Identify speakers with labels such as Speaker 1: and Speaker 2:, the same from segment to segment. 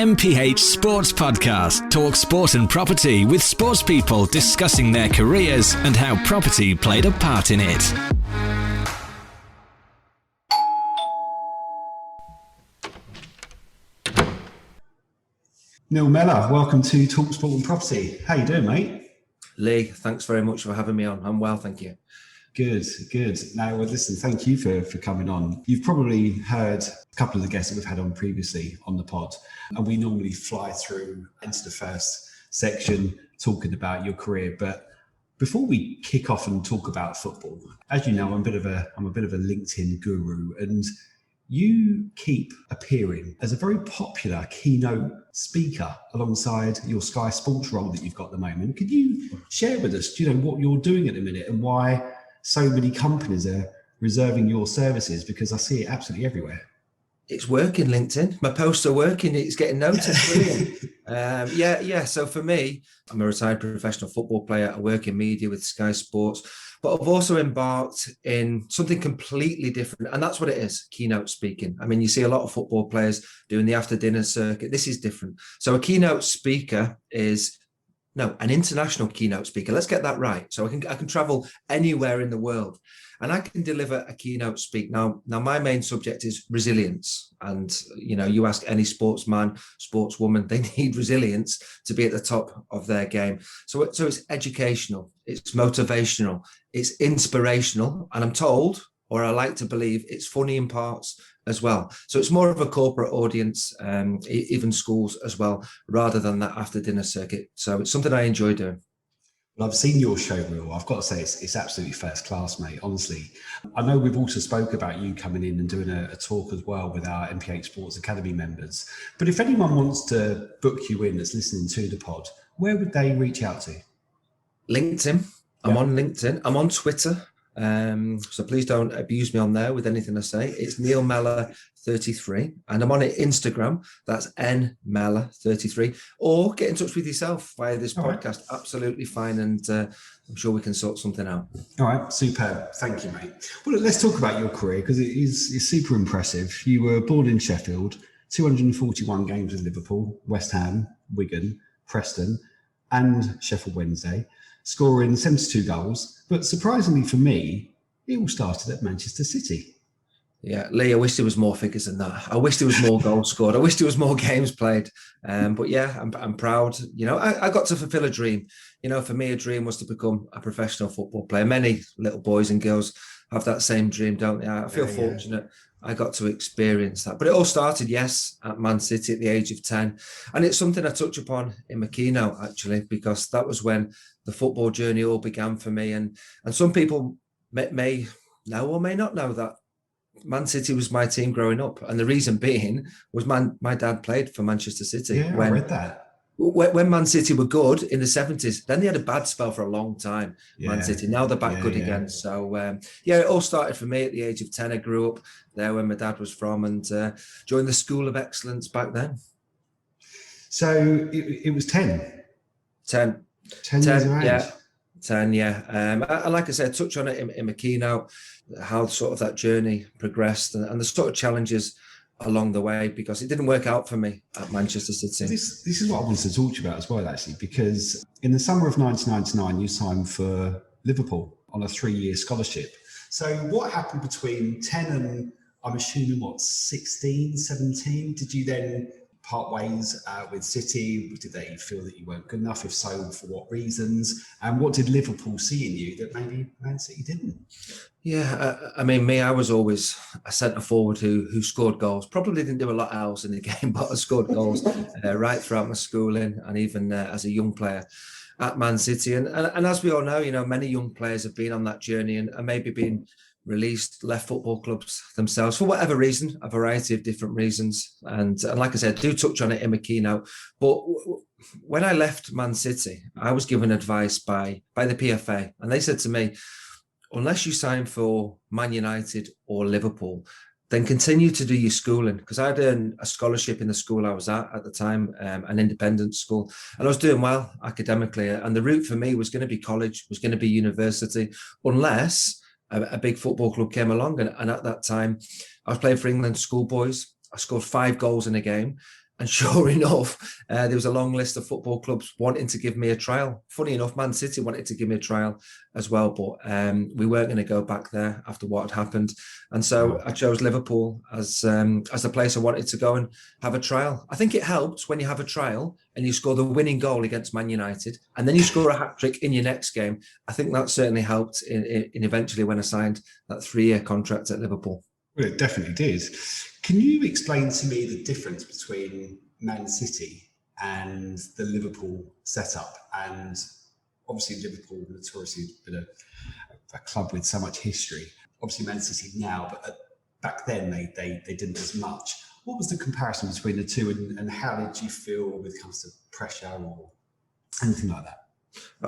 Speaker 1: MPH Sports Podcast. Talk sport and property with sports people discussing their careers and how property played a part in it.
Speaker 2: Neil Mellor, welcome to Talk Sport and Property. How you doing, mate?
Speaker 3: Lee, thanks very much for having me on. I'm well, thank you.
Speaker 2: Good. Now, well, listen, thank you for coming on. You've probably heard a couple of the guests that we've had on previously on the pod, and we normally fly through into the first section talking about your career. But before we kick off and talk about football, as you know, I'm a bit of a LinkedIn guru, and you keep appearing as a very popular keynote speaker alongside your Sky Sports role that you've got at the moment. Could you share with us, what you're doing at the minute and why so many companies are reserving your services? Because I see it absolutely everywhere.
Speaker 3: It's working, LinkedIn. My posts are working. It's getting noticed. Brilliant. Yeah. So for me, I'm a retired professional football player. I work in media with Sky Sports, but I've also embarked in something completely different. And that's what it is, keynote speaking. I mean, you see a lot of football players doing the after dinner circuit. This is different. So a keynote speaker is an international keynote speaker. Let's get that right. So I can travel anywhere in the world and I can deliver a keynote speak. Now my main subject is resilience. And, you ask any sportsman, sportswoman, they need resilience to be at the top of their game. So it's educational, it's motivational, it's inspirational. And I'm told, or I like to believe, it's funny in parts as well. So it's more of a corporate audience, even schools as well, rather than that after dinner circuit. So it's something I enjoy doing.
Speaker 2: Well, I've seen your show reel. I've got to say it's absolutely first class, mate, honestly. I know we've also spoke about you coming in and doing a talk as well with our MPH Sports Academy members. But if anyone wants to book you in that's listening to the pod, where would they reach out to?
Speaker 3: LinkedIn. I'm on LinkedIn. I'm on Twitter. So please don't abuse me on there with anything I say. It's Neil Mellor 33, and I'm on Instagram. That's nmellor33. Or get in touch with yourself via this podcast. Right. Absolutely fine, and I'm sure we can sort something out.
Speaker 2: All right, superb. Thank you, mate. Well, let's talk about your career because it's super impressive. You were born in Sheffield, 241 games with Liverpool, West Ham, Wigan, Preston, and Sheffield Wednesday, scoring 72 goals. But surprisingly for me, it all started at Manchester City.
Speaker 3: Yeah, Lee, I wish there was more figures than that. I wish there was more goals scored. I wish there was more games played. But yeah, I'm proud. I got to fulfill a dream. For me, a dream was to become a professional football player. Many little boys and girls have that same dream, don't they? I feel fortunate I got to experience that. But it all started, yes, at Man City at the age of 10. And it's something I touch upon in my keynote, actually, because that was when the football journey all began for me. And some people may know or may not know that Man City was my team growing up. And the reason being was my dad played for Manchester City.
Speaker 2: Yeah, I read that.
Speaker 3: When Man City were good in the 70s, then they had a bad spell for a long time, Man City. Now they're back good again. So, it all started for me at the age of 10. I grew up there where my dad was from and joined the School of Excellence back then.
Speaker 2: So it was 10?
Speaker 3: 10
Speaker 2: years of age?
Speaker 3: Yeah. 10, yeah. And like I said, touch on it in my keynote, how sort of that journey progressed and the sort of challenges along the way, because it didn't work out for me at Manchester City.
Speaker 2: This is what I wanted to talk to you about as well, actually, because in the summer of 1999, you signed for Liverpool on a 3-year scholarship. So what happened between 10 and, I'm assuming, 16, 17? Did you then part ways with City? Did they feel that you weren't good enough? If so, for what reasons? And what did Liverpool see in you that maybe Man City didn't?
Speaker 3: Yeah, I was always a centre forward who scored goals. Probably didn't do a lot else in the game, but I scored goals right throughout my schooling and even as a young player at Man City. And as we all know, many young players have been on that journey and maybe been released, left football clubs themselves for whatever reason, a variety of different reasons. And like I said, do touch on it in my keynote. But when I left Man City, I was given advice by the PFA, and they said to me, unless you sign for Man United or Liverpool, then continue to do your schooling. Because I'd earned a scholarship in the school I was at the time, an independent school, and I was doing well academically. And the route for me was going to be college, was going to be university, unless a big football club came along. And at that time, I was playing for England schoolboys. I scored 5 goals in a game. And sure enough, there was a long list of football clubs wanting to give me a trial. Funny enough, Man City wanted to give me a trial as well, but we weren't going to go back there after what had happened. And so I chose Liverpool as the place I wanted to go and have a trial. I think it helps when you have a trial and you score the winning goal against Man United, and then you score a hat-trick in your next game. I think that certainly helped in eventually when I signed that 3-year contract at Liverpool.
Speaker 2: Well, it definitely did. Can you explain to me the difference between Man City and the Liverpool setup? And obviously Liverpool notoriously been a club with so much history. Obviously Man City now, but back then they didn't as much. What was the comparison between the two, and how did you feel when it comes to pressure or anything like that?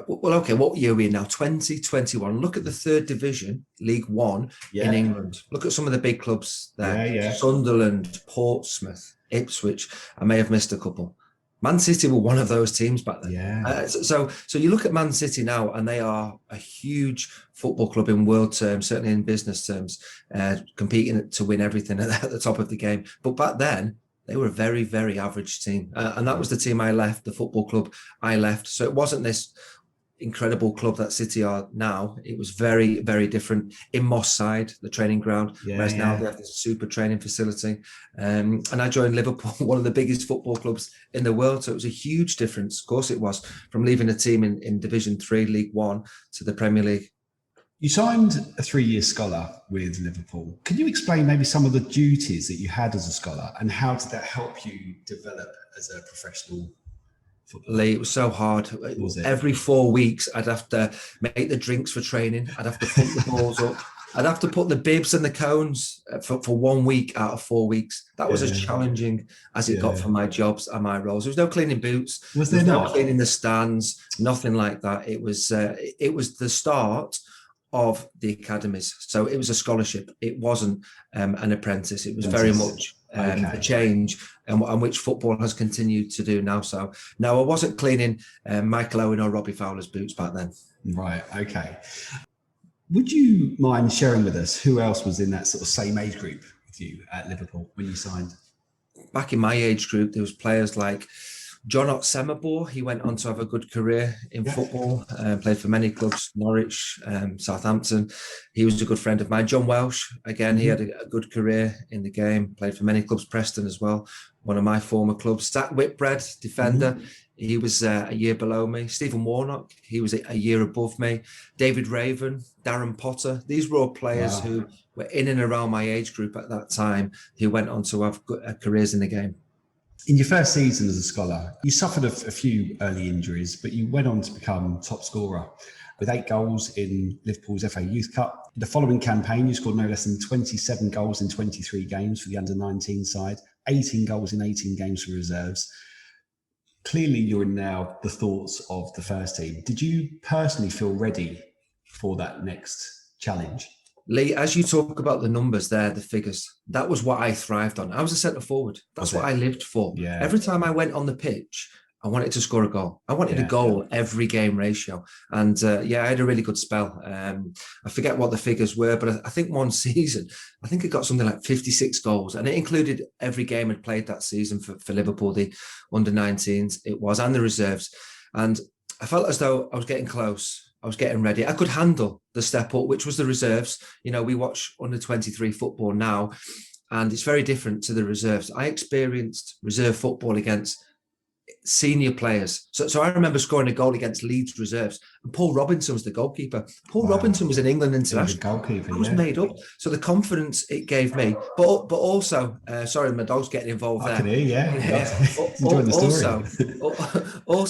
Speaker 3: Well, okay, what year are we in now? 2021. Look at the third division, League One in England. Look at some of the big clubs there. Sunderland, Portsmouth, Ipswich. I may have missed a couple. Man City were one of those teams back then. So you look at Man City now, and they are a huge football club in world terms, certainly in business terms, competing to win everything at the top of the game. But back then, they were a very, very average team. And that was the team I left, the football club I left. So it wasn't this incredible club that City are now. It was very, very different. In Moss Side, the training ground, whereas now they have this super training facility. And I joined Liverpool, one of the biggest football clubs in the world. So it was a huge difference. Of course it was, from leaving a team in Division 3, League 1 to the Premier League.
Speaker 2: You signed a 3-year scholar with Liverpool. Can you explain maybe some of the duties that you had as a scholar, and how did that help you develop as a professional footballer?
Speaker 3: Lee, it was so hard. Every 4 weeks, I'd have to make the drinks for training. I'd have to pump the balls up. I'd have to put the bibs and the cones for 1 week out of 4 weeks. That was as challenging as it got for my jobs and my roles. There was no cleaning boots.
Speaker 2: Was there
Speaker 3: no cleaning the stands? Nothing like that. It was the start of the academies. So it was a scholarship. It wasn't an apprentice. It was very much a change, and which football has continued to do now. So no, I wasn't cleaning Michael Owen or Robbie Fowler's boots back then.
Speaker 2: Right, okay. Would you mind sharing with us who else was in that sort of same age group with you at Liverpool when you signed?
Speaker 3: Back in my age group, there was players like John Oxenabor. He went on to have a good career in football, played for many clubs, Norwich, Southampton. He was a good friend of mine. John Welsh, again, he had a good career in the game, played for many clubs, Preston as well, one of my former clubs. Stat Whitbread, defender. He was a year below me. Stephen Warnock, he was a year above me. David Raven, Darren Potter. These were all players who were in and around my age group at that time, who went on to have good careers in the game.
Speaker 2: In your first season as a scholar, you suffered a few early injuries, but you went on to become top scorer with 8 goals in Liverpool's FA Youth Cup. In the following campaign, you scored no less than 27 goals in 23 games for the under-19 side, 18 goals in 18 games for reserves. Clearly, you're now the thoughts of the first team. Did you personally feel ready for that next challenge?
Speaker 3: Lee, as you talk about the numbers there, the figures, that was what I thrived on. I was a centre forward. That's what I lived for.
Speaker 2: Yeah.
Speaker 3: Every time I went on the pitch, I wanted to score a goal. I wanted a goal every game ratio. And I had a really good spell. I forget what the figures were, but I think one season, I think it got something like 56 goals. And it included every game I'd played that season for Liverpool, the under-19s it was, and the reserves. And I felt as though I was getting close. I was getting ready. I could handle the step up, which was the reserves. You know, we watch under-23 football now, and it's very different to the reserves. I experienced reserve football against senior players. So I remember scoring a goal against Leeds reserves, and Paul Robinson was the goalkeeper. Paul Robinson was an England international.
Speaker 2: Goalkeeper,
Speaker 3: I was made up. So the confidence it gave me, but also, sorry, my dog's getting involved there.
Speaker 2: I can hear, enjoying the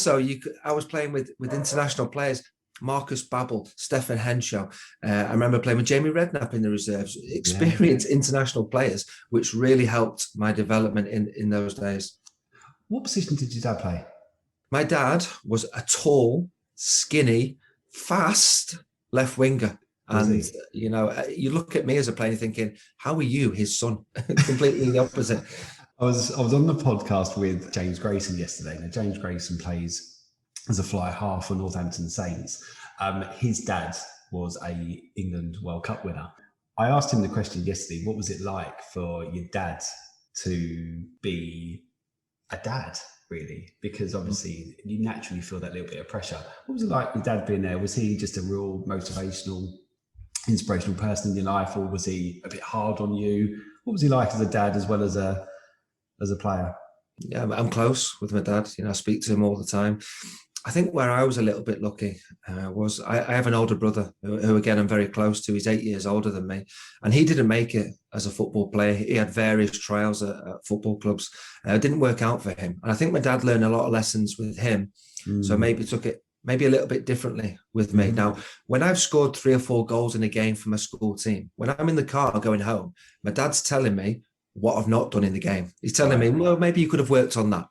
Speaker 3: story. I was playing with international players. Marcus Babbel, Stefan Henshaw. I remember playing with Jamie Redknapp in the reserves. Experienced international players, which really helped my development in those days.
Speaker 2: What position did your dad play?
Speaker 3: My dad was a tall, skinny, fast left winger. And, you know, you look at me as a player thinking, how are you, his son? Completely the opposite.
Speaker 2: I was on the podcast with James Grayson yesterday. Now, James Grayson plays as a fly half for Northampton Saints. His dad was a England World Cup winner. I asked him the question yesterday, what was it like for your dad to be a dad, really, because obviously you naturally feel that little bit of pressure. What was it like with Dad being there? Was he just a real motivational, inspirational person in your life, or was he a bit hard on you? What was he like as a dad as well as a player?
Speaker 3: Yeah, I'm close with my dad. I speak to him all the time. I think where I was a little bit lucky was I have an older brother who again, I'm very close to. He's 8 years older than me, and he didn't make it as a football player. He had various trials at football clubs. It didn't work out for him. And I think my dad learned a lot of lessons with him. So maybe took it maybe a little bit differently with me. Now, when I've scored 3 or 4 goals in a game for my school team, when I'm in the car going home, my dad's telling me what I've not done in the game. He's telling me, well, maybe you could have worked on that.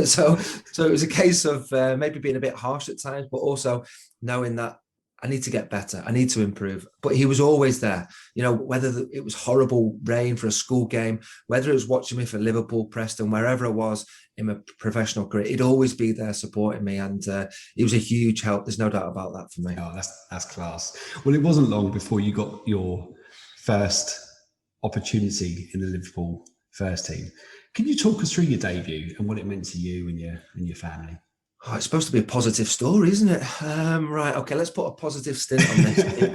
Speaker 3: So it was a case of maybe being a bit harsh at times, but also knowing that I need to get better. I need to improve. But he was always there, whether it was horrible rain for a school game, whether it was watching me for Liverpool, Preston, wherever it was in my professional career, he'd always be there supporting me. And he was a huge help. There's no doubt about that for me.
Speaker 2: Oh, that's class. Well, it wasn't long before you got your first opportunity in the Liverpool first team. Can you talk us through your debut and what it meant to you and your family?
Speaker 3: Oh, it's supposed to be a positive story, isn't it? Right. Okay. Let's put a positive stint on this. It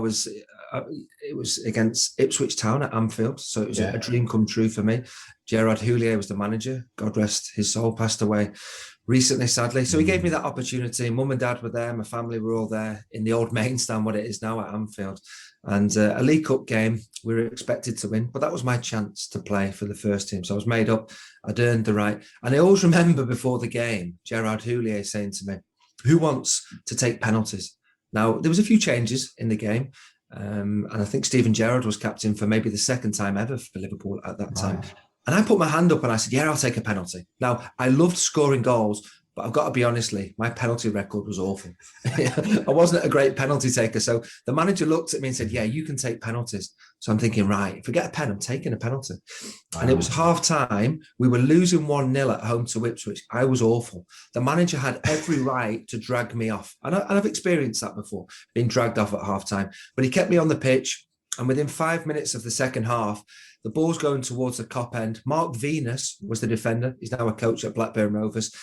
Speaker 3: was, it was against Ipswich Town at Anfield. So it was a dream come true for me. Gerard Houllier was the manager. God rest his soul, passed away recently, sadly. So he gave me that opportunity. Mum and Dad were there. My family were all there in the old main stand, what it is now at Anfield. And a League Cup game, we were expected to win, but that was my chance to play for the first team. So I was made up. I'd earned the right. And I always remember before the game, Gerard Houllier saying to me, who wants to take penalties? Now, there was a few changes in the game. And I think Steven Gerrard was captain for maybe the second time ever for Liverpool at that time. And I put my hand up and I said, yeah, I'll take a penalty. Now, I loved scoring goals, but I've got to be honest, Lee, my penalty record was awful. I wasn't a great penalty taker. So the manager looked at me and said, yeah, you can take penalties. So I'm thinking, right, if we get a pen, I'm taking a penalty. And it was half time. We were losing 1-0 at home to Ipswich. I was awful. The manager had every right to drag me off. And I've experienced that before, being dragged off at half time. But he kept me on the pitch. And within 5 minutes of the second half, the ball's going towards the Kop end. Mark Venus was the defender. He's now a coach at Blackburn Rovers.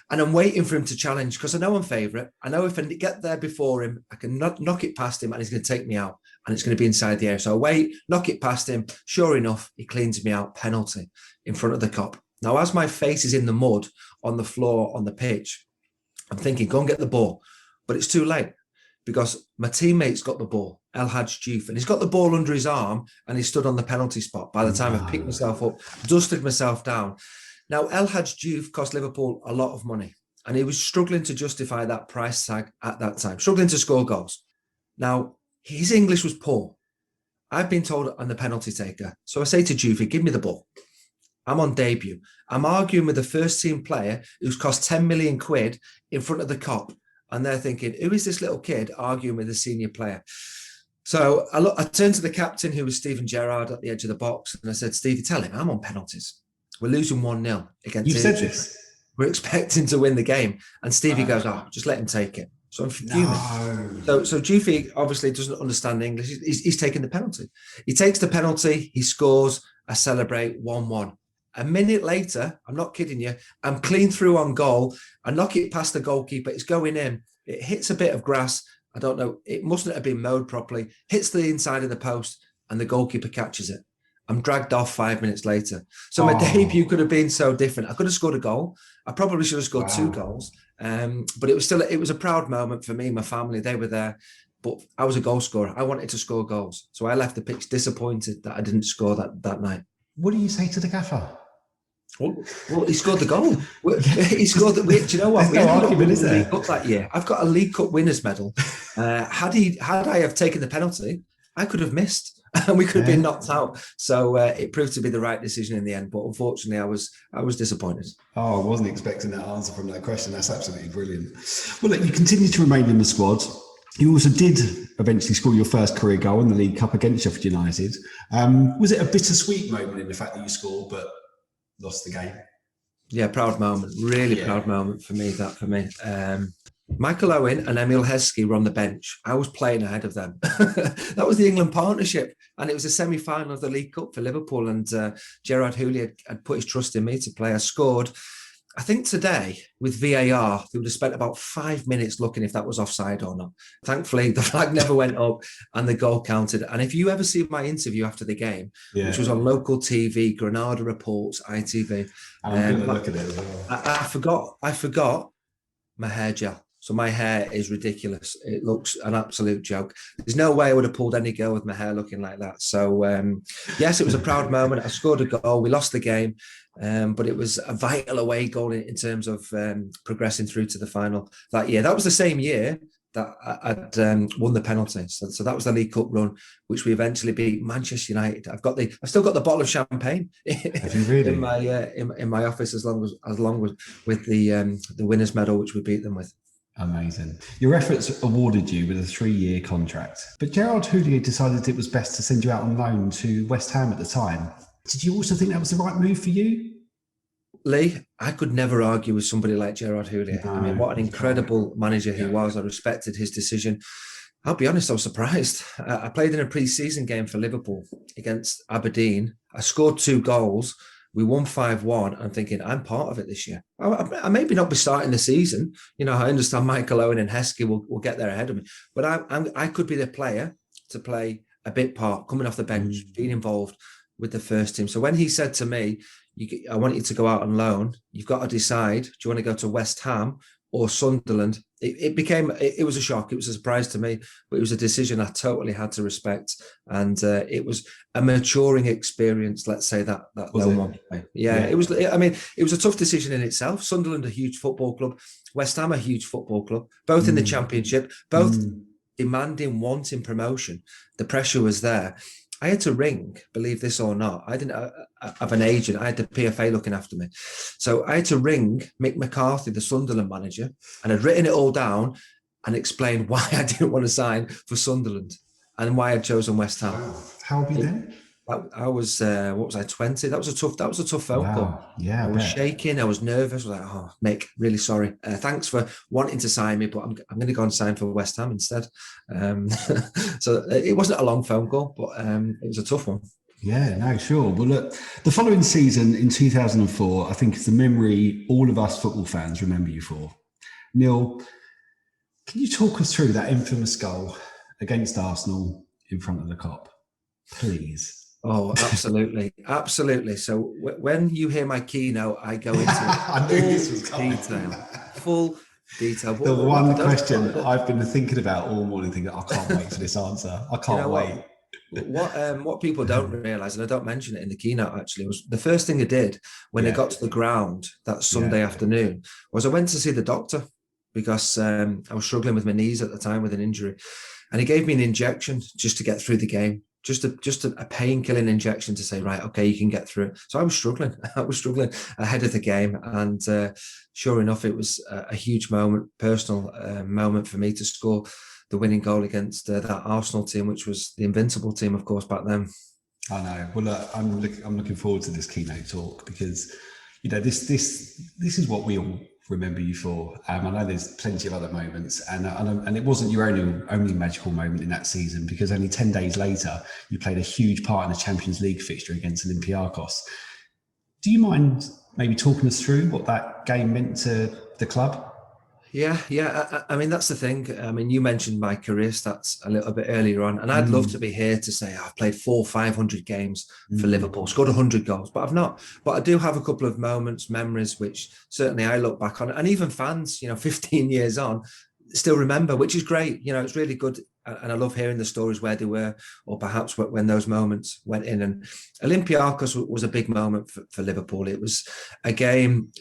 Speaker 3: And I'm waiting for him to challenge because I know I'm favourite. I know if I get there before him, I can knock it past him and he's going to take me out and it's going to be inside the area. So I wait, knock it past him. Sure enough, he cleans me out, penalty in front of the Kop. Now, as my face is in the mud on the floor on the pitch, I'm thinking, go and get the ball. But it's too late because my teammate's got the ball, El Hadj Diouf, and he's got the ball under his arm and he stood on the penalty spot. By the time I've picked myself up, dusted myself down. Now, El Hadj Diouf cost Liverpool a lot of money and he was struggling to justify that price tag at that time, struggling to score goals. Now, his English was poor. I've been told I'm the penalty taker. So I say to Diouf, give me the ball. I'm on debut. I'm arguing with the first team player who's cost 10 million quid in front of the Kop. And they're thinking, who is this little kid arguing with a senior player? So I turned to the captain, who was Steven Gerrard, at the edge of the box. And I said, Stevie, tell him I'm on penalties. We're losing 1-0 against
Speaker 2: You said this?
Speaker 3: We're expecting to win the game. And Stevie goes, just let him take it. So I'm fuming. No. So Diouf obviously doesn't understand English. He's taking the penalty. He takes the penalty. He scores. I celebrate 1-1. A minute later, I'm not kidding you, I'm clean through on goal. I knock it past the goalkeeper. It's going in. It hits a bit of grass. I don't know. It mustn't have been mowed properly. Hits the inside of the post and the goalkeeper catches it. I'm dragged off 5 minutes later. So my debut could have been so different. I could have scored a goal. I probably should have scored 2 goals. But it was a proud moment for me, my family. They were there. But I was a goal scorer. I wanted to score goals. So I left the pitch disappointed that I didn't score that night.
Speaker 2: What do you say to the gaffer?
Speaker 3: Well, he scored the goal. He scored the. Do you know what?
Speaker 2: There's no argument, is there?
Speaker 3: League Cup that year. I've got a League Cup winners medal. Had I have taken the penalty, I could have missed and we could have been knocked out. So it proved to be the right decision in the end. But unfortunately, I was disappointed.
Speaker 2: Oh, I wasn't expecting that answer from that question. That's absolutely brilliant. Well, look, you continue to remain in the squad. You also did eventually score your first career goal in the League Cup against Sheffield United. Was it a bittersweet moment in the fact that you scored but lost the game?
Speaker 3: Yeah, proud moment. Really proud moment for me. Michael Owen and Emil Heskey were on the bench. I was playing ahead of them. That was the England partnership. And it was a semi-final of the League Cup for Liverpool. And Gerard Houllier had put his trust in me to play. I scored. I think today, with VAR, they would have spent about 5 minutes looking if that was offside or not. Thankfully, the flag never went up and the goal counted. And if you ever see my interview after the game, which was on local TV, Granada Reports, ITV.
Speaker 2: I'm going to look at it as well.
Speaker 3: I forgot my hair gel. So my hair is ridiculous. It looks an absolute joke. There's no way I would have pulled any girl with my hair looking like that. So, yes, it was a proud moment. I scored a goal. We lost the game, but it was a vital away goal in terms of progressing through to the final that year. That was the same year that I'd won the penalty. So that was the League Cup run, which we eventually beat Manchester United. I've still got the bottle of champagne in my office, as long as with the winners' medal, which we beat them with.
Speaker 2: Amazing. Your efforts awarded you with a 3-year contract, but Gerard Houllier decided it was best to send you out on loan to West Ham at the time. Did you also think that was the right move for you?
Speaker 3: Lee, I could never argue with somebody like Gerard Houllier. No, I mean, what an incredible manager he was. I respected his decision. I'll be honest, I was surprised. I played in a pre-season game for Liverpool against Aberdeen. I scored 2 goals. We won 5-1. I'm thinking, I'm part of it this year. I maybe not be starting the season. You know, I understand Michael Owen and Heskey will get there ahead of me. But I could be the player to play a bit part, coming off the bench, being involved with the first team. So when he said to me, I want you to go out on loan, you've got to decide, do you want to go to West Ham or Sunderland? It was a shock. It was a surprise to me, but it was a decision I totally had to respect. And it was a maturing experience, let's say that loan one. Yeah, it was. I mean, it was a tough decision in itself. Sunderland, a huge football club. West Ham, a huge football club. Both in the Championship, both demanding, wanting promotion. The pressure was there. I had to ring, believe this or not. I didn't have an agent. I had the PFA looking after me. So I had to ring Mick McCarthy, the Sunderland manager, and I'd written it all down and explained why I didn't want to sign for Sunderland and why I'd chosen West Ham.
Speaker 2: Wow. How old were you then?
Speaker 3: I was, 20? That was a tough phone call.
Speaker 2: Yeah,
Speaker 3: I was shaking. I was nervous. I was like, oh, Mick, really sorry. Thanks for wanting to sign me, but I'm going to go and sign for West Ham instead. So it wasn't a long phone call, but it was a tough one.
Speaker 2: Yeah, no, sure. Well, look, the following season in 2004, I think it's the memory all of us football fans remember you for. Neil, can you talk us through that infamous goal against Arsenal in front of the Kop, please?
Speaker 3: Oh, absolutely. Absolutely. So when you hear my keynote, I go into full detail.
Speaker 2: The one question I've been thinking about all morning, thinking, I can't wait for this answer. I can't wait.
Speaker 3: What people don't realise, and I don't mention it in the keynote actually, was the first thing I did when I got to the ground that Sunday afternoon was I went to see the doctor because I was struggling with my knees at the time with an injury. And he gave me an injection just to get through the game. Just a pain-killing injection to say, right, okay, you can get through it. So I was struggling. Ahead of the game. And sure enough, it was a huge moment, personal moment for me to score the winning goal against that Arsenal team, which was the invincible team, of course, back then.
Speaker 2: I know. Well, look, I'm looking forward to this keynote talk because, you know, this is what we all remember you for. I know there's plenty of other moments, and it wasn't your only magical moment in that season, because only 10 days later you played a huge part in the Champions League fixture against Olympiacos. Do you mind maybe talking us through what that game meant to the club?
Speaker 3: Yeah. I mean, that's the thing. I mean, you mentioned my career stats a little bit earlier on, and I'd love to be here to say I've played 400-500 games for Liverpool, scored 100 goals, but I've not. But I do have a couple of moments, memories, which certainly I look back on, and even fans, 15 years on, still remember, which is great. It's really good. And I love hearing the stories where they were, or perhaps when those moments went in. And Olympiacos was a big moment for Liverpool. It was a game.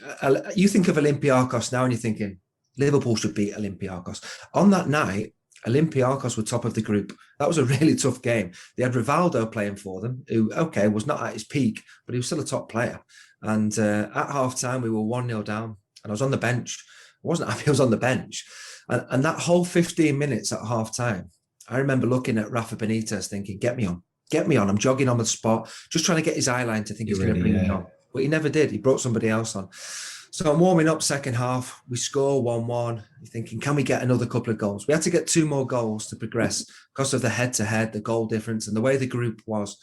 Speaker 3: You think of Olympiacos now and you're thinking, Liverpool should beat Olympiacos. On that night, Olympiacos were top of the group. That was a really tough game. They had Rivaldo playing for them, who, was not at his peak, but he was still a top player. And at half-time, we were 1-0 down, and I was on the bench. I wasn't happy I was on the bench. And that whole 15 minutes at half-time, I remember looking at Rafa Benitez thinking, get me on. I'm jogging on the spot, just trying to get his eye line to think he's going to bring me on. But he never did. He brought somebody else on. So I'm warming up second half. We score 1-1. You're thinking, can we get another couple of goals? We had to get 2 more goals to progress because of the head-to-head, the goal difference, and the way the group was.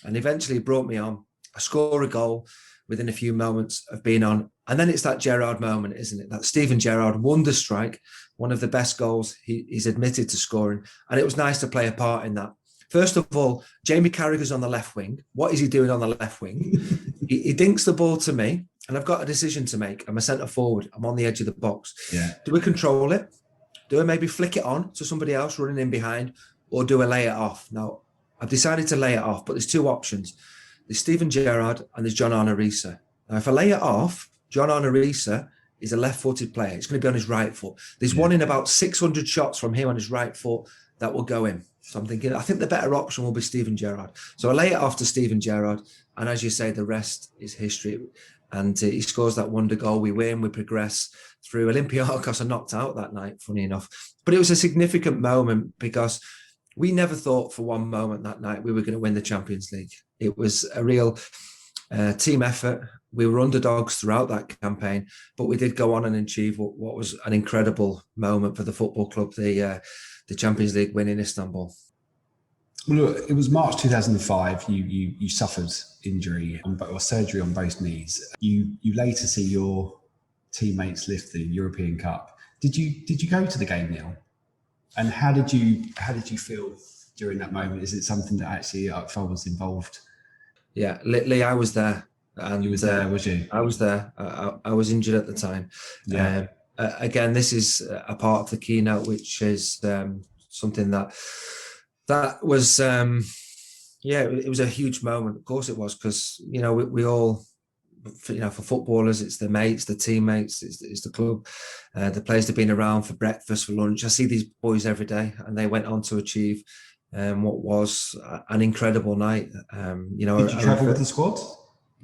Speaker 3: And eventually it brought me on. I score a goal within a few moments of being on. And then it's that Gerrard moment, isn't it? That Steven Gerrard wonder strike, one of the best goals he's admitted to scoring. And it was nice to play a part in that. First of all, Jamie Carragher's on the left wing. What is he doing on the left wing? he dinks the ball to me, and I've got a decision to make. I'm a centre forward. I'm on the edge of the box.
Speaker 2: Yeah.
Speaker 3: Do we control it? Do I maybe flick it on to somebody else running in behind? Or do I lay it off? Now, I've decided to lay it off, but there's 2 options. There's Steven Gerrard and there's John Arnorisa. Now, if I lay it off, John Arnorisa is a left-footed player. It's going to be on his right foot. There's one in about 600 shots from him on his right foot that will go in. So I'm thinking, I think the better option will be Steven Gerrard. So I lay it off to Steven Gerrard. And as you say, the rest is history. And he scores that wonder goal. We win, we progress through. Olympiacos are knocked out that night, funny enough. But it was a significant moment because we never thought for one moment that night we were going to win the Champions League. It was a real team effort. We were underdogs throughout that campaign, but we did go on and achieve what was an incredible moment for the football club, the Champions League win in Istanbul.
Speaker 2: Well, look, it was March 2005. You suffered injury or surgery on both knees. You later see your teammates lift the European Cup. Did you go to the game, Neil? And how did you feel during that moment? Is it something that actually I was involved?
Speaker 3: Yeah, Lee, I was there. And
Speaker 2: you was there, was you?
Speaker 3: I was there. I was injured at the time.
Speaker 2: Yeah.
Speaker 3: Again, this is a part of the keynote, which is something that was, it was a huge moment. Of course it was, because, we all, for footballers, it's the mates, the teammates, it's the club, the players that have been around for breakfast, for lunch. I see these boys every day, and they went on to achieve what was an incredible night.
Speaker 2: Did you travel with the squad?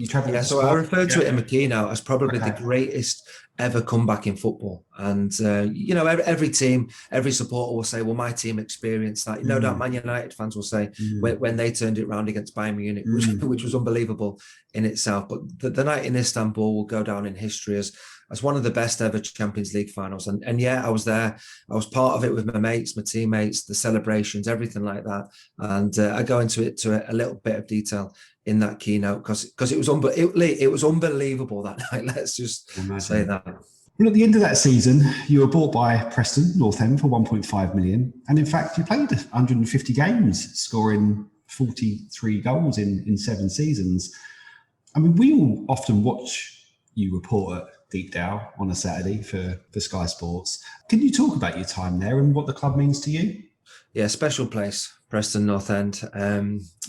Speaker 3: I referred to it in my keynote as probably the greatest ever comeback in football. And, every team, every supporter will say, well, my team experienced that. No doubt Man United fans will say when they turned it round against Bayern Munich, which was unbelievable in itself. But the night in Istanbul will go down in history as one of the best ever Champions League finals. And yeah, I was there. I was part of it with my mates, my teammates, the celebrations, everything like that. And I go into it to a little bit of detail in that keynote because it was unbelievable that night. Let's just say that.
Speaker 2: Well, at the end of that season, you were bought by Preston North End for 1.5 million. And in fact, you played 150 games, scoring 43 goals in 7 seasons. I mean, we all often watch you report at Deepdale on a Saturday for Sky Sports. Can you talk about your time there and what the club means to you?
Speaker 3: Yeah, special place, Preston North End.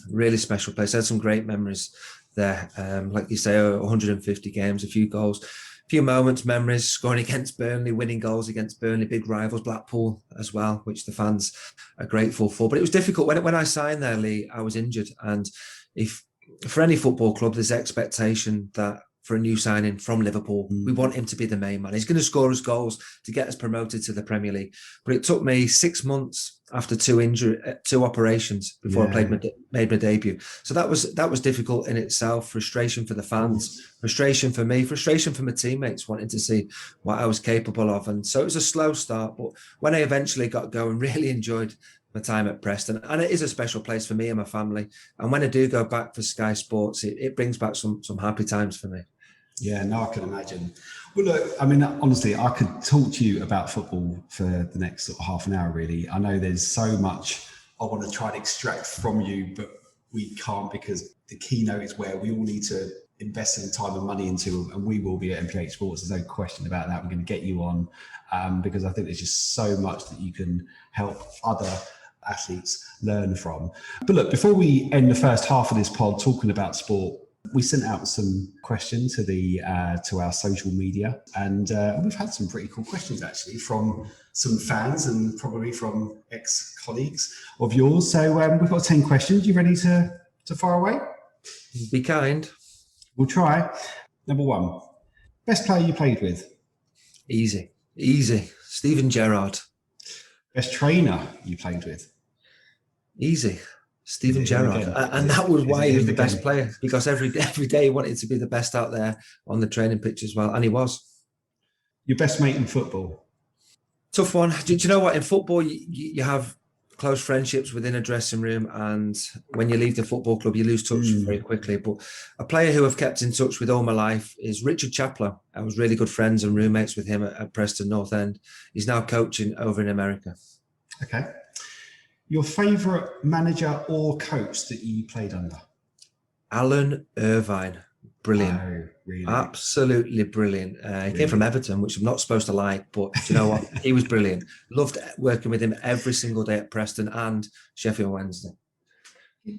Speaker 3: Really special place. I had some great memories there. Like you say, 150 games, a few goals, a few moments, memories, scoring against Burnley, winning goals against Burnley, big rivals, Blackpool as well, which the fans are grateful for. But it was difficult. When I signed there, Lee, I was injured. And if for any football club, there's expectation that for a new signing from Liverpool, we want him to be the main man. He's going to score us goals to get us promoted to the Premier League. But it took me 6 months after 2 operations before I made my debut. So that was difficult in itself. Frustration for the fans, frustration for me, frustration for my teammates wanting to see what I was capable of. And so it was a slow start. But when I eventually got going, really enjoyed my time at Preston, and it is a special place for me and my family. And when I do go back for Sky Sports, it brings back some happy times for me.
Speaker 2: Yeah, no, I can imagine. Well, look, I mean, honestly, I could talk to you about football for the next sort of half an hour, really. I know there's so much I want to try and extract from you, but we can't, because the keynote is where we all need to invest some time and money into, and we will be at MPH Sports. There's no question about that. We're going to get you on because I think there's just so much that you can help other athletes learn from. But look, before we end the first half of this pod talking about sport, we sent out some questions to our social media, and we've had some pretty cool questions actually from some fans and probably from ex-colleagues of yours. So we've got 10 questions. You ready to fire away?
Speaker 3: Be kind.
Speaker 2: We'll try. Number 1, best player you played with?
Speaker 3: Easy. Steven Gerrard.
Speaker 2: Best trainer you played with?
Speaker 3: Easy. Steven Gerrard. And that was why he was the best player, because every day he wanted to be the best out there on the training pitch as well. And he was.
Speaker 2: Your best mate in football?
Speaker 3: Tough one. Do you know what? In football, you have close friendships within a dressing room, and when you leave the football club, you lose touch very quickly. But a player who I've kept in touch with all my life is Richard Chaplow. I was really good friends and roommates with him at Preston North End. He's now coaching over in America.
Speaker 2: Okay. Your favourite manager or coach that you played under?
Speaker 3: Alan Irvine. Brilliant.
Speaker 2: Oh, really?
Speaker 3: Absolutely brilliant. He came from Everton, which I'm not supposed to like, but do you know what? He was brilliant. Loved working with him every single day at Preston and Sheffield Wednesday.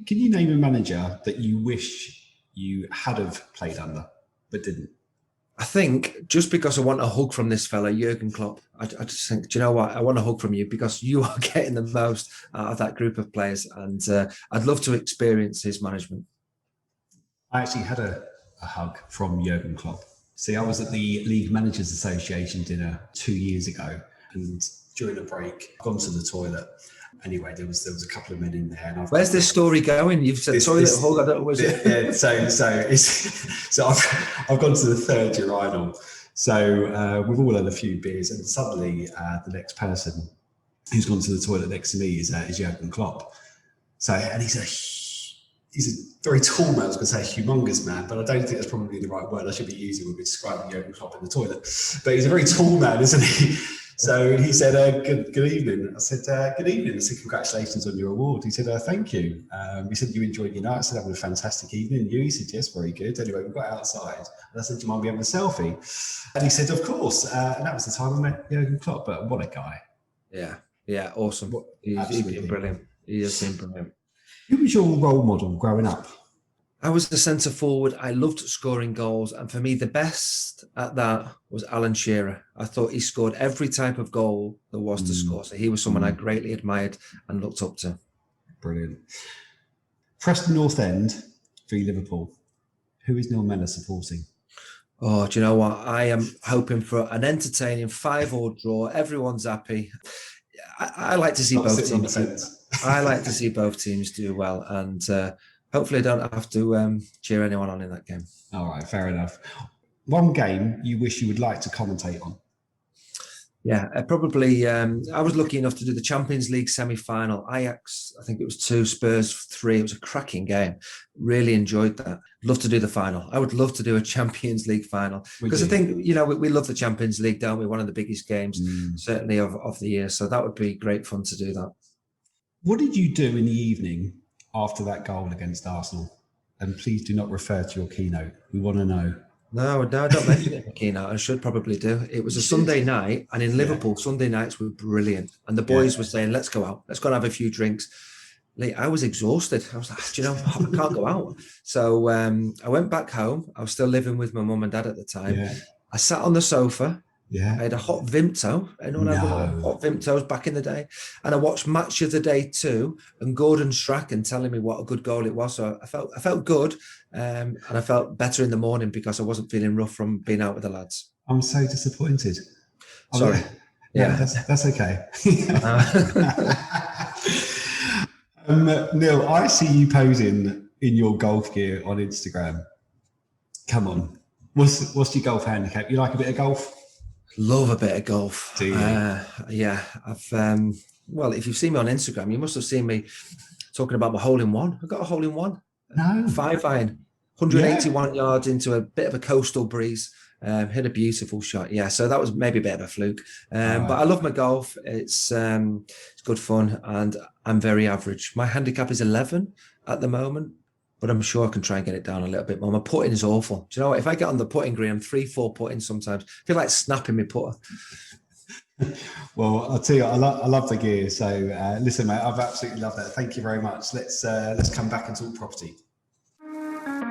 Speaker 2: Can you name a manager that you wish you had have played under but didn't?
Speaker 3: I think just because I want a hug from this fella, Jurgen Klopp, I just think, do you know what? I want a hug from you because you are getting the most out of that group of players, and I'd love to experience his management.
Speaker 2: I actually had a hug from Jurgen Klopp. See, I was at the League Managers Association dinner 2 years ago, and during a break, I've gone to the toilet. Anyway, there was a couple of men in there. And
Speaker 3: where's this story going? You've said toilet hug. I don't know. Was it?
Speaker 2: Yeah. So I've gone to the third urinal. So we've all had a few beers, and suddenly the next person who's gone to the toilet next to me is Jurgen Klopp. So, and he's a very tall man. I was going to say humongous man, but I don't think that's probably the right word I should be using when we're describing Jurgen Klopp in the toilet. But he's a very tall man, isn't he? So he said, good evening. I said, good evening. I said, congratulations on your award. He said, thank you. He said, you enjoyed your night? I said, having a fantastic evening. You? He said, yes, very good. Anyway, we got outside. And I said, do you mind me having a selfie? And he said, of course. And that was the time I met Jurgen Klopp. But what a guy.
Speaker 3: Yeah, awesome. He's been brilliant. He has been brilliant.
Speaker 2: Who was your role model growing up?
Speaker 3: I was the centre forward. I loved scoring goals. And for me, the best at that was Alan Shearer. I thought he scored every type of goal there was to score. So he was someone I greatly admired and looked up to.
Speaker 2: Brilliant. Preston North End v Liverpool. Who is Neil Mellor supporting?
Speaker 3: Oh, do you know what? I am hoping for an entertaining 5-5 draw. Everyone's happy. I like to see both teams. I like to see both teams do well. And hopefully I don't have to cheer anyone on in that game.
Speaker 2: All right, fair enough. One game you wish you would like to commentate on?
Speaker 3: Yeah, probably. I was lucky enough to do the Champions League semi-final. Ajax, I think it was 2, Spurs 3. It was a cracking game. Really enjoyed that. Love to do the final. I would love to do a Champions League final because I think, you know, we love the Champions League, don't we? One of the biggest games, certainly of the year. So that would be great fun to do that. What
Speaker 2: did you do in the evening after that goal against Arsenal? And please do not refer to your keynote. We want to know.
Speaker 3: No, don't mention it in the keynote. I should probably do. It was a Sunday night, and in Liverpool, Sunday nights were brilliant. And the boys were saying, let's go out. Let's go and have a few drinks. Lee, I was exhausted. I was like, do you know, I can't go out. So I went back home. I was still living with my mum and dad at the time. Yeah. I sat on the sofa. Yeah. I had a hot Vimto. Anyone have hot Vimtos back in the day? And I watched Match of the Day 2 and Gordon Strachan telling me what a good goal it was. So I felt good. And I felt better in the morning because I wasn't feeling rough from being out with the lads.
Speaker 2: I'm so disappointed.
Speaker 3: Sorry.
Speaker 2: That's okay. Neil, I see you posing in your golf gear on Instagram. Come on. What's your golf handicap? You like a bit of golf?
Speaker 3: Love a bit of golf.
Speaker 2: Do you?
Speaker 3: Yeah. I've well, if you've seen me on Instagram, you must have seen me talking about my hole-in-one. I got a hole-in-one.
Speaker 2: No.
Speaker 3: 5-iron, 181 yards into a bit of a coastal breeze. Hit a beautiful shot. Yeah, so that was maybe a bit of a fluke. But I love my golf. It's good fun, and I'm very average. My handicap is 11 at the moment, but I'm sure I can try and get it down a little bit more. My putting is awful. Do you know what? If I get on the putting green, I'm 3-4 putting sometimes. I feel like snapping my putter.
Speaker 2: Well, I'll tell you, I love the gear. So listen, mate, I've absolutely loved that. Thank you very much. Let's come back and talk property.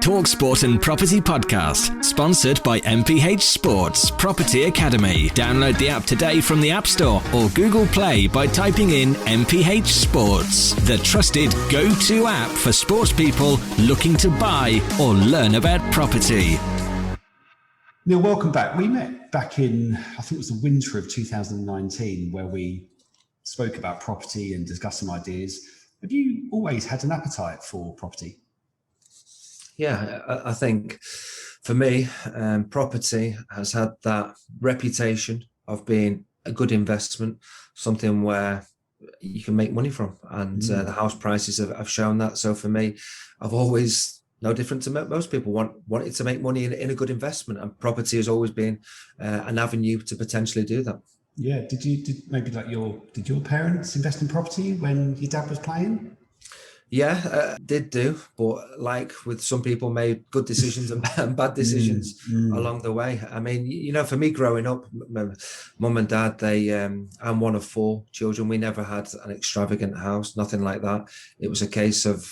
Speaker 1: Talk Sport and Property Podcast, sponsored by MPH Sports Property Academy. Download the app today from the App Store or Google Play by typing in MPH Sports, the trusted go-to app for sports people looking to buy or learn about property.
Speaker 2: Neil, welcome back. We met back in, I think it was the winter of 2019, where we spoke about property and discussed some ideas. Have you always had an appetite for property?
Speaker 3: Yeah, I think for me, property has had that reputation of being a good investment, something where you can make money from, and the house prices have shown that. So for me, I've always, no different to most people, wanted to make money in a good investment, and property has always been an avenue to potentially do that.
Speaker 2: Yeah. Did your parents invest in property when your dad was playing?
Speaker 3: Yeah, did do, but like with some people, made good decisions and bad decisions along the way. I mean, for me growing up, mum and dad, I'm one of 4 children. We never had an extravagant house, nothing like that. It was a case of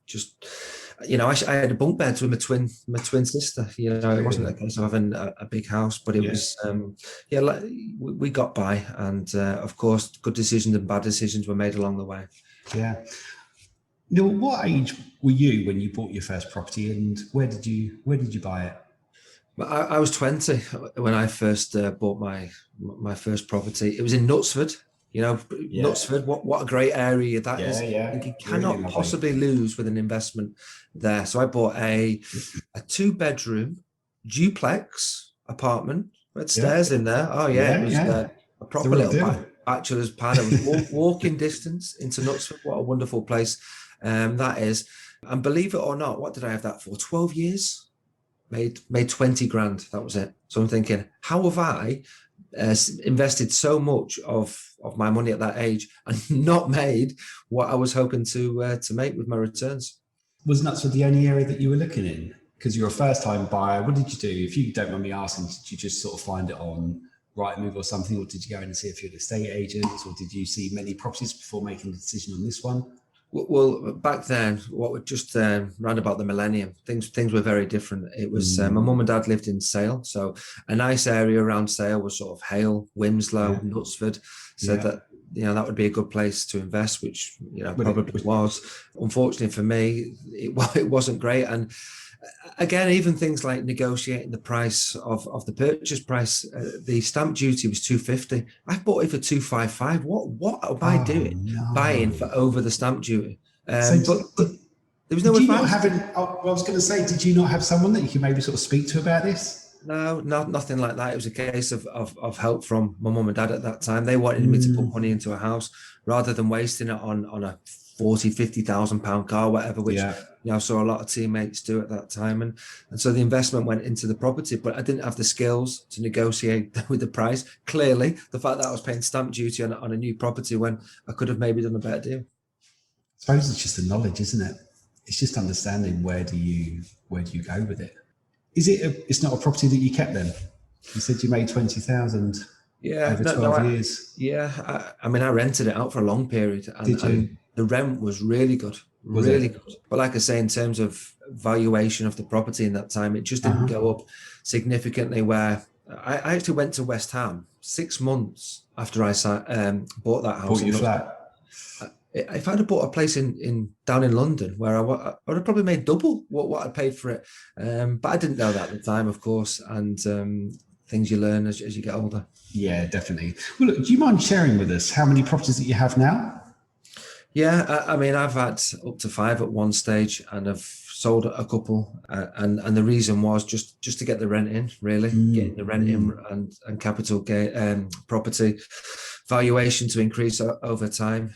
Speaker 3: just, I had a bunk beds with my twin sister. It wasn't a case of having a big house, but it was, we got by, and of course, good decisions and bad decisions were made along the way.
Speaker 2: Yeah. What age were you when you bought your first property, and where did you buy it?
Speaker 3: I was 20 when I first bought my first property. It was in Knutsford. Knutsford, what a great area that is.
Speaker 2: Yeah.
Speaker 3: You cannot possibly lose with an investment there. So I bought a 2-bedroom duplex apartment with stairs in there. Oh yeah, it was a proper little bachelor's pad. It was walking distance into Knutsford. What a wonderful place that is. And believe it or not, what did I have that for? 12 years? Made 20 grand. That was it. So I'm thinking, how have I invested so much of my money at that age and not made what I was hoping to make with my returns?
Speaker 2: Was Knutsford the only area that you were looking in? Because you're a first-time buyer. What did you do? If you don't mind me asking, did you just sort of find it on Rightmove or something, or did you go in and see a few estate agents, or did you see many properties before making a decision on this one?
Speaker 3: Well, back then, what were just round about the millennium, things were very different. It was my mum and dad lived in Sale, so a nice area around Sale was sort of Hale, Wilmslow, Knutsford, so that that would be a good place to invest, which probably was. Unfortunately for me, it wasn't great, and again, even things like negotiating the price of the purchase price, the stamp duty was £250. I bought it for £255. What am I doing?
Speaker 2: No.
Speaker 3: Buying for over the stamp duty?
Speaker 2: But
Speaker 3: there was no advice.
Speaker 2: I was going to say, did you not have someone that you could maybe sort of speak to about this?
Speaker 3: No, nothing like that. It was a case of help from my mum and dad at that time. They wanted me to put money into a house rather than wasting it on a £40,000-50,000 car, whatever, which I saw a lot of teammates do at that time, and so the investment went into the property, but I didn't have the skills to negotiate with the price. Clearly, the fact that I was paying stamp duty on a new property when I could have maybe done a better deal.
Speaker 2: I suppose it's just the knowledge, isn't it? It's just understanding where do you go with it. It's not a property that you kept then? You said you made 20,000 over 12 years.
Speaker 3: Yeah, I mean, I rented it out for a long period.
Speaker 2: Did you?
Speaker 3: And the rent was really good. Really good. But like I say, in terms of valuation of the property in that time, it just didn't go up significantly, where I actually went to West Ham 6 months after I bought that house.
Speaker 2: Bought your flat?
Speaker 3: If I'd have bought a place down in London, where I would have probably made double what I paid for it. But I didn't know that at the time, of course, and things you learn as you get older.
Speaker 2: Yeah, definitely. Well, look, do you mind sharing with us how many properties that you have now?
Speaker 3: Yeah, I mean, I've had up to 5 at one stage, and I've sold a couple, and the reason was just to get the rent in, really, getting the rent in and capital gain, property valuation to increase over time.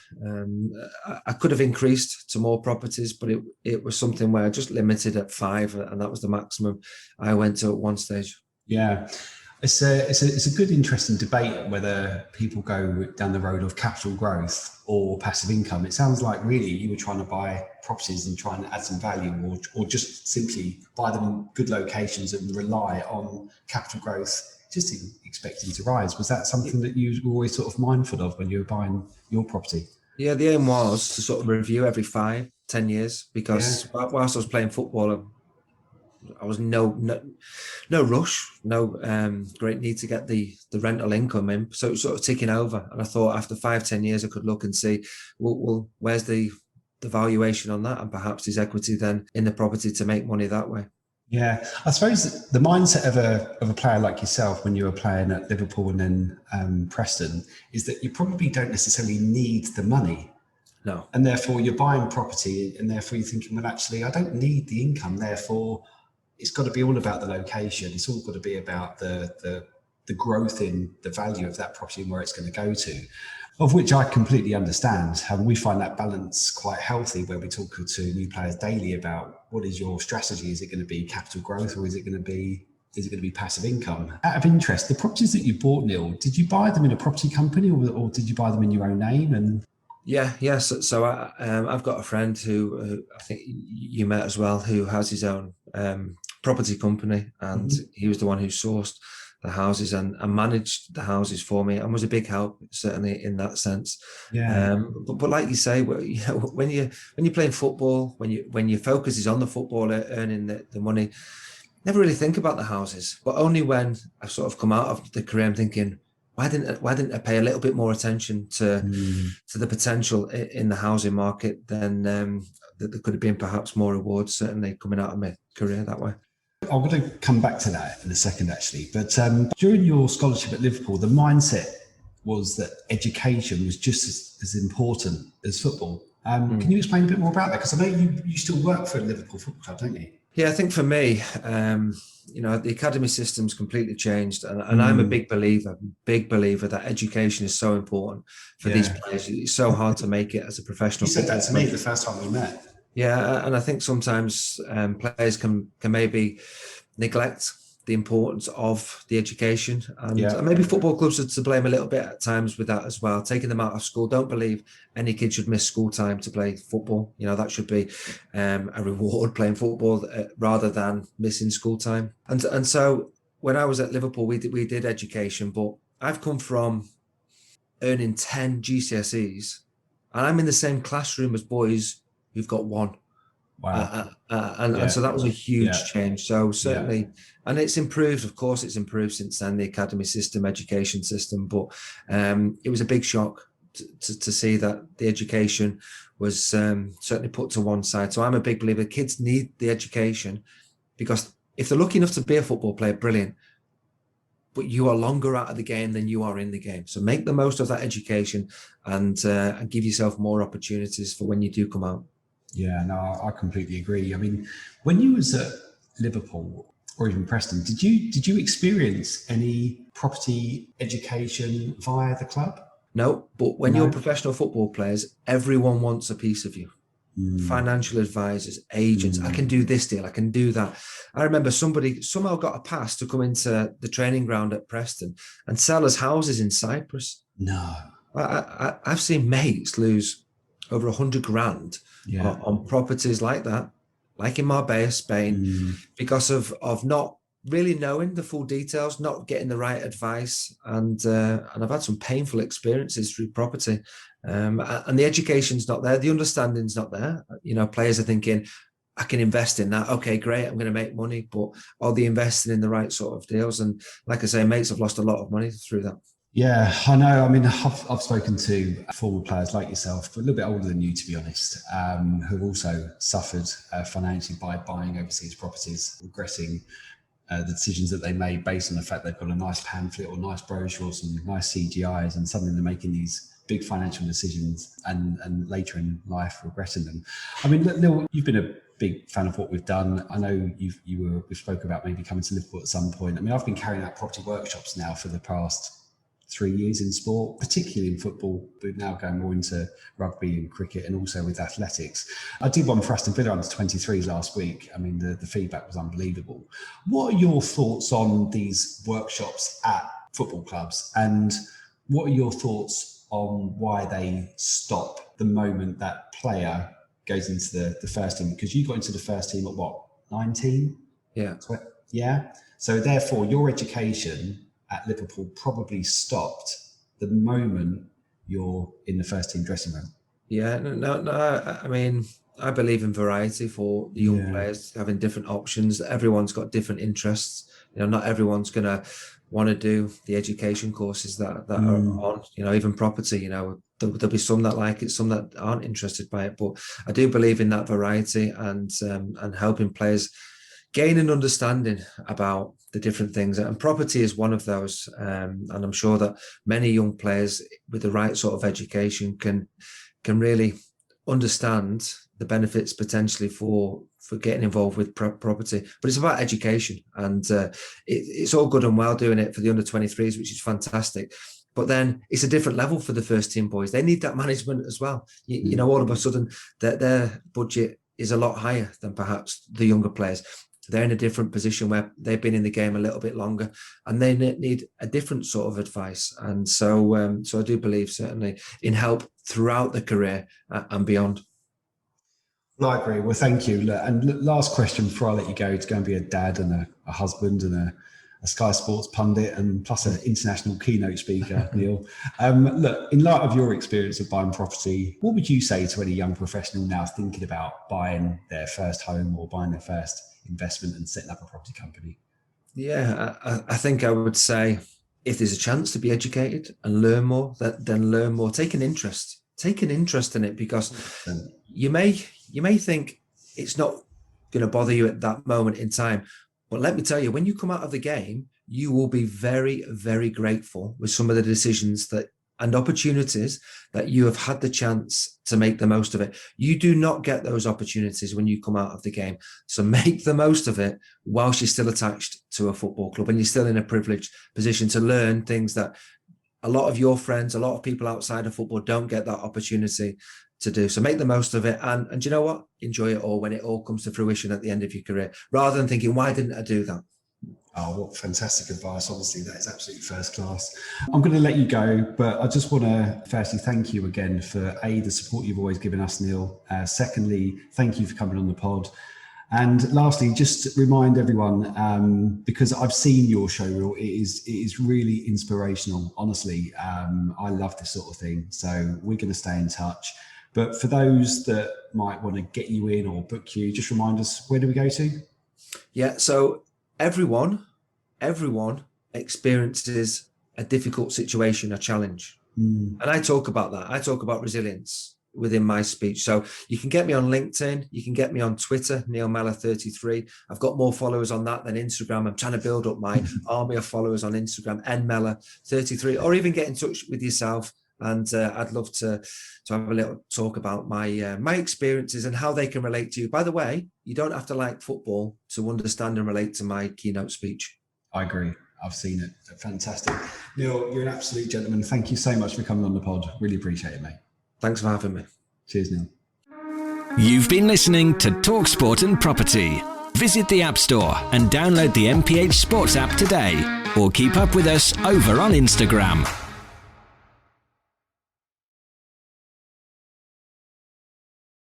Speaker 3: I could have increased to more properties, but it was something where I just limited at 5, and that was the maximum I went to at one stage.
Speaker 2: Yeah. It's a good, interesting debate whether people go down the road of capital growth or passive income. It sounds like really you were trying to buy properties and try and add some value, or just simply buy them in good locations and rely on capital growth, just expecting to rise. Was that something that you were always sort of mindful of when you were buying your property?
Speaker 3: Yeah, the aim was to sort of review every 5-10 years, because whilst I was playing football, I was no rush, no great need to get the rental income in. So it was sort of ticking over. And I thought after 5-10 years, I could look and see, well, where's the valuation on that? And perhaps there's equity then in the property to make money that way.
Speaker 2: Yeah, I suppose the mindset of a player like yourself when you were playing at Liverpool and then Preston is that you probably don't necessarily need the money.
Speaker 3: No.
Speaker 2: And therefore you're buying property, and therefore you're thinking, well, actually, I don't need the income. Therefore, it's got to be all about the location. It's all got to be about the growth in the value of that property and where it's going to go to, of which I completely understand. And we find that balance quite healthy, where we talk to new players daily about what is your strategy. Is it going to be capital growth, or is it going to be passive income? Out of interest, the properties that you bought, Neil, did you buy them in a property company, or did you buy them in your own name? And
Speaker 3: So I've got a friend who I think you met as well, who has his own property company, and he was the one who sourced the houses and managed the houses for me, and was a big help, certainly in that sense. But like you say, when you're playing football, when your focus is on the football, earning the money, never really think about the houses. But only when I've sort of come out of the career, I'm thinking, why didn't I pay a little bit more attention to the potential in the housing market? Then there could have been perhaps more rewards, certainly coming out of my career that way.
Speaker 2: I'm going to come back to that in a second, actually. But during your scholarship at Liverpool, the mindset was that education was just as important as football. Can you explain a bit more about that? Because I know you still work for Liverpool Football Club, don't you?
Speaker 3: Yeah, I think for me, the academy system's completely changed, and I'm a big believer that education is so important for these players. It's so hard to make it as a professional.
Speaker 2: You said that to me the first time we met.
Speaker 3: Yeah, and I think sometimes players can maybe neglect the importance of the education, and maybe football clubs are to blame a little bit at times with that as well, taking them out of school. Don't believe any kid should miss school time to play football. That should be a reward, playing football rather than missing school time. And so when I was at Liverpool, we did education, but I've come from earning 10 GCSEs, and I'm in the same classroom as boys who've got one.
Speaker 2: Wow.
Speaker 3: And so that was a huge change. So certainly, and it's improved, of course, it's improved since then, the academy system, education system, but it was a big shock to see that the education was certainly put to one side. So I'm a big believer kids need the education, because if they're lucky enough to be a football player, brilliant, but you are longer out of the game than you are in the game. So make the most of that education and give yourself more opportunities for when you do come out.
Speaker 2: Yeah, no, I completely agree. I mean, when you was at Liverpool or even Preston, did you experience any property education via the club?
Speaker 3: No, but when you're professional football players, everyone wants a piece of you. Financial advisors, agents, I can do this deal, I can do that. I remember somebody somehow got a pass to come into the training ground at Preston and sell us houses in Cyprus.
Speaker 2: No.
Speaker 3: I've seen mates lose over 100 grand on properties like that, like in Marbella, Spain, because of not really knowing the full details, not getting the right advice. And I've had some painful experiences through property. And the education's not there, the understanding's not there. Players are thinking, I can invest in that. Okay, great, I'm going to make money, but are they investing in the right sort of deals? And like I say, mates have lost a lot of money through that.
Speaker 2: Yeah, I know. I mean, I've spoken to former players like yourself, but a little bit older than you, to be honest, who've also suffered financially by buying overseas properties, regretting the decisions that they made based on the fact they've got a nice pamphlet or nice brochure or some nice CGIs, and suddenly they're making these big financial decisions and later in life regretting them. I mean, Neil, you've been a big fan of what we've done. I know we spoke about maybe coming to Liverpool at some point. I mean, I've been carrying out property workshops now for the past 3 years in sport, particularly in football, but now going more into rugby and cricket and also with athletics. I did one for Aston Villa under 23s last week. I mean, the feedback was unbelievable. What are your thoughts on these workshops at football clubs, and what are your thoughts on why they stop the moment that player goes into the first team? Because you got into the first team at what, 19?
Speaker 3: Yeah.
Speaker 2: Yeah. So therefore, your education at Liverpool probably stopped the moment you're in the first team dressing room.
Speaker 3: Yeah, no. I mean, I believe in variety for the young players, having different options. Everyone's got different interests. Not everyone's going to want to do the education courses that are on, even property, there'll be some that like it, some that aren't interested by it. But I do believe in that variety and helping players gain an understanding about the different things. And property is one of those. And I'm sure that many young players with the right sort of education can really understand the benefits potentially for getting involved with property. But it's about education, and it's all good and well doing it for the under 23s, which is fantastic. But then it's a different level for the first team boys. They need that management as well. You know, all of a sudden their budget is a lot higher than perhaps the younger players. They're in a different position where they've been in the game a little bit longer, and they need a different sort of advice. And so I do believe certainly in help throughout the career and beyond.
Speaker 2: Well, I agree. Well, thank you. And last question before I let you go, to go and be a dad and a husband and a Sky Sports pundit, and plus an international keynote speaker, Neil. Look, in light of your experience of buying property, what would you say to any young professional now thinking about buying their first home or buying their first investment and setting up a property company?
Speaker 3: Yeah, I think I would say, if there's a chance to be educated and learn more, then learn more. Take an interest in it, because you may think it's not going to bother you at that moment in time. But let me tell you, when you come out of the game, you will be very, very grateful with some of the decisions and opportunities that you have had the chance to make the most of it. You do not get those opportunities when you come out of the game. So make the most of it whilst you're still attached to a football club and you're still in a privileged position to learn things that a lot of your friends, a lot of people outside of football don't get that opportunity to do. So make the most of it, and you know what? Enjoy it all when it all comes to fruition at the end of your career, rather than thinking, why didn't I do that?
Speaker 2: Oh, what fantastic advice. Honestly, that is absolutely first class. I'm going to let you go, but I just want to firstly thank you again for the support you've always given us, Neil. Secondly, thank you for coming on the pod. And lastly, just remind everyone, because I've seen your show reel, it is really inspirational. Honestly, I love this sort of thing. So we're going to stay in touch. But for those that might want to get you in or book you, just remind us, where do we go to?
Speaker 3: Yeah, so everyone experiences a difficult situation, a challenge. And I talk about that. I talk about resilience within my speech. So you can get me on LinkedIn. You can get me on Twitter, Neil Mellor 33. I've got more followers on that than Instagram. I'm trying to build up my army of followers on Instagram, Mellor 33, or even get in touch with yourself. And I'd love to have a little talk about my experiences and how they can relate to you. By the way, you don't have to like football to understand and relate to my keynote speech.
Speaker 2: I agree. I've seen it. Fantastic. Neil, you're an absolute gentleman. Thank you so much for coming on the pod. Really appreciate it, mate.
Speaker 3: Thanks for having me.
Speaker 2: Cheers, Neil.
Speaker 1: You've been listening to Talk Sport and Property. Visit the App Store and download the MPH Sports app today, or keep up with us over on Instagram.